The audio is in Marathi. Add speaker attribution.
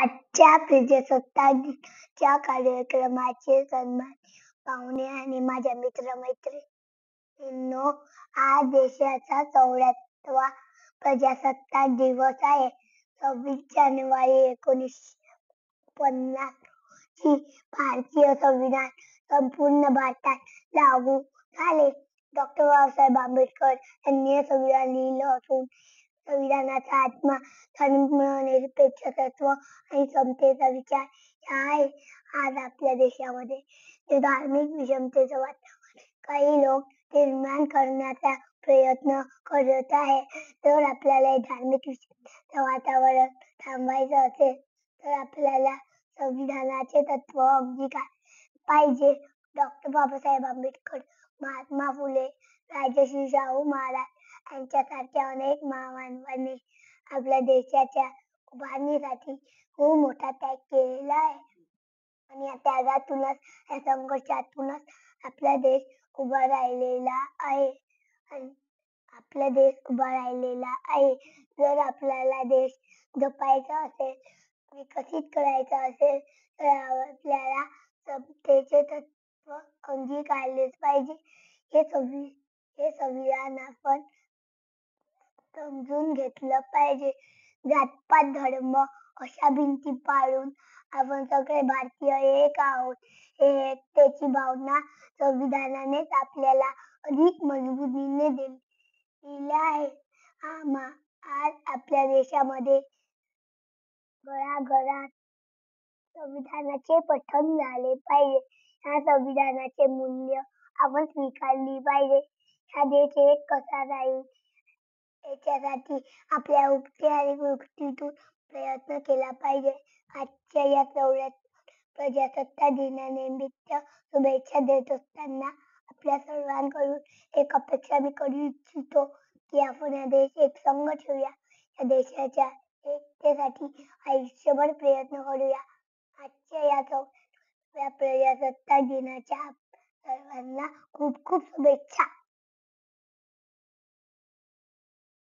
Speaker 1: आजच्या प्रजासत्ताक दिनाच्या कार्यक्रमाचे सन्मान पाहुणे आणि माझ्या मित्र-मैत्रिणींनो, आज देशाचा 74वा प्रजासत्ताक दिवस आहे. 26 जानेवारी 1950 ची भारतीय संविधान संपूर्ण भारतात लागू झाले. डॉ. बाबासाहेब आंबेडकर यांनी हे संविधान लिहिलं असून संविधानाचा आत्मा धर्मनिरपेक्षता आणि समतेचा विचार आहे. आज आपल्या देशामध्ये जे धार्मिक विषमतेचं वातावरण काही लोक निर्माण करण्याचा प्रयत्न करत आहे. जर आपल्याला हे धार्मिक विषमतेचं वातावरण थांबवायचं असेल तर आपल्याला संविधानाचे तत्व अंगीकारले पाहिजे. डॉ. बाबासाहेब आंबेडकर, महात्मा फुले, राजर्षी शाहू महाराज यांच्यासारख्या अनेक महामानवांनी आपल्या देशाच्या उभारणीसाठी खूप मोठा त्याग केलेला आहे आणि या त्यागातूनच, या संघर्षातूनच आपला देश उभा राहिलेला आहे आणि आपला देश उभा राहिलेला आहे. जर आपल्याला देश जपायचा असेल, विकसित करायचा असेल तर आपल्याला समतेचे तत्व अंगीकारलेच पाहिजे. हे संविधान आपण समजून घेतलं पाहिजे. जातपात, धर्म अशा भिंती पाडून आपण सगळे भारतीय एक आहोत, हे एकतेची भावना संविधानानेच आपल्याला अधिक मजबुतीने दिली आहे. आज आपल्या देशामध्ये घराघरात संविधानाचे पठण झाले पाहिजे. या संविधानाचे मूल्य आपण स्वीकारली पाहिजे. हा देश एक कसा राहील याच्यासाठी आपल्या उक्ती आणि कृतीतून प्रयत्न केला पाहिजे. आजच्या या 74व्या प्रजासत्ताक दिनानिमित्त शुभेच्छा देत असताना आपल्या सर्वांकडून एक अपेक्षा मी करू इच्छितो की आपण हा देश एकसंघ ठेवूया. या देशाच्या एकतेसाठी आयुष्यभर प्रयत्न करूया. आजच्या या 74व्या प्रजासत्ताक दिनाच्या सर्वांना खूप खूप शुभेच्छा.